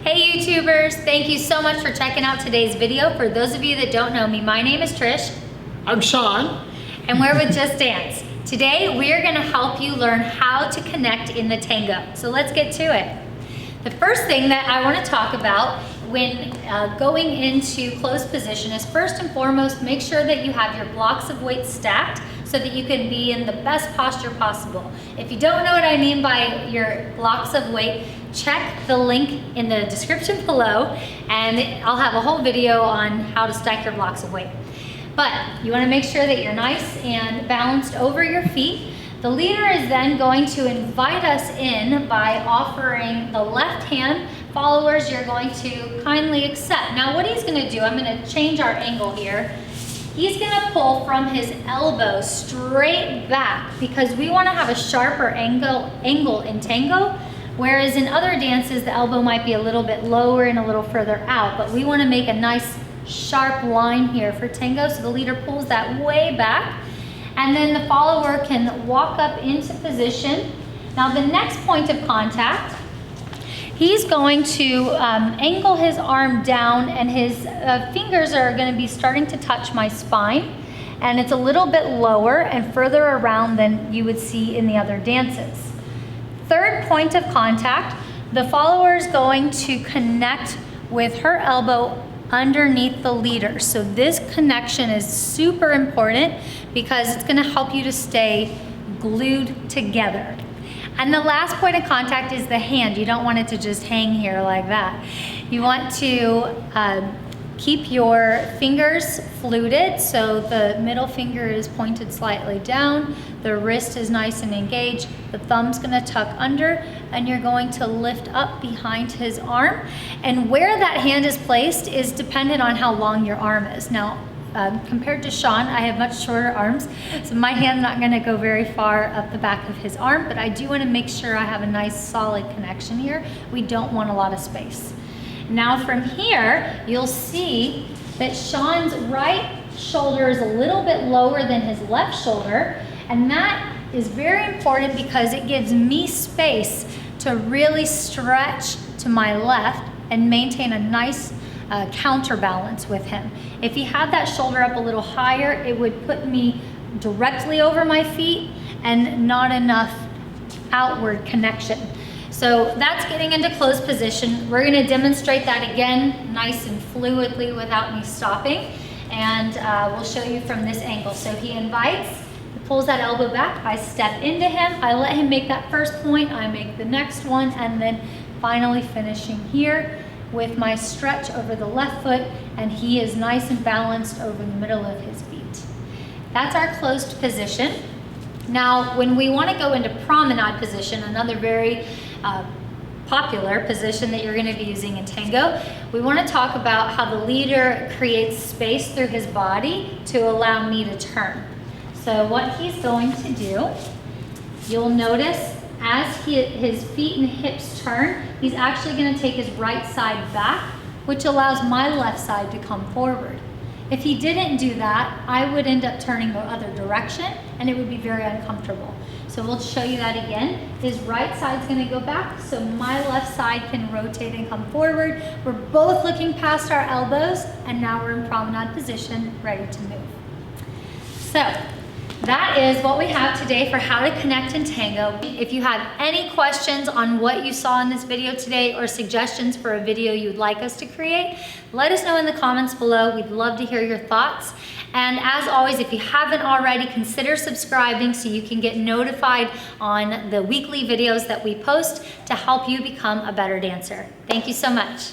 Hey YouTubers, thank you so much for checking out today's video. For those of you that don't know me, my name is Trish. I'm Sean. And we're with Just Dance. Today we're gonna help you learn how to connect in the tango. So let's get to it. The first thing that I wanna talk about when going into closed position is first and foremost, make sure that you have your blocks of weight stacked so that you can be in the best posture possible. If you don't know what I mean by your blocks of weight, check the link in the description below and I'll have a whole video on how to stack your blocks of weight. But you wanna make sure that you're nice and balanced over your feet. The leader is then going to invite us in by offering the left hand. Followers, you're going to kindly accept. Now what he's gonna do, I'm gonna change our angle here. He's gonna pull from his elbow straight back because we wanna have a sharper angle in tango, whereas in other dances, the elbow might be a little bit lower and a little further out, but we wanna make a nice sharp line here for tango, so the leader pulls that way back, and then the follower can walk up into position. Now the next point of contact, he's going to angle his arm down and his fingers are gonna be starting to touch my spine, and it's a little bit lower and further around than you would see in the other dances. Third point of contact, the follower is going to connect with her elbow underneath the leader. So this connection is super important because it's gonna help you to stay glued together. And the last point of contact is the hand. You don't want it to just hang here like that. You want to keep your fingers fluted, so the middle finger is pointed slightly down, the wrist is nice and engaged, the thumb's gonna tuck under, and you're going to lift up behind his arm. And where that hand is placed is dependent on how long your arm is. Now, compared to Sean, I have much shorter arms, so my hand's not gonna go very far up the back of his arm, but I do wanna make sure I have a nice solid connection here. We don't want a lot of space. Now from here, you'll see that Sean's right shoulder is a little bit lower than his left shoulder, and that is very important because it gives me space to really stretch to my left and maintain a nice counterbalance with him. If he had that shoulder up a little higher, it would put me directly over my feet and not enough outward connection. So that's getting into closed position. We're gonna demonstrate that again, nice and fluidly without me stopping. And we'll show you from this angle. So he invites, he pulls that elbow back, I step into him, I let him make that first point, I make the next one, and then finally finishing here with my stretch over the left foot, and he is nice and balanced over the middle of his feet. That's our closed position. Now, when we wanna go into promenade position, another very popular position that you're gonna be using in tango, we wanna talk about how the leader creates space through his body to allow me to turn. So what he's going to do, you'll notice as his feet and hips turn, he's actually gonna take his right side back, which allows my left side to come forward. If he didn't do that, I would end up turning the other direction and it would be very uncomfortable. So we'll show you that again. His right side's gonna go back so my left side can rotate and come forward. We're both looking past our elbows and now we're in promenade position, ready to move. So that is what we have today for how to connect in tango. If you have any questions on what you saw in this video today or suggestions for a video you'd like us to create, let us know in the comments below. We'd love to hear your thoughts. And as always, if you haven't already, consider subscribing so you can get notified on the weekly videos that we post to help you become a better dancer. Thank you so much.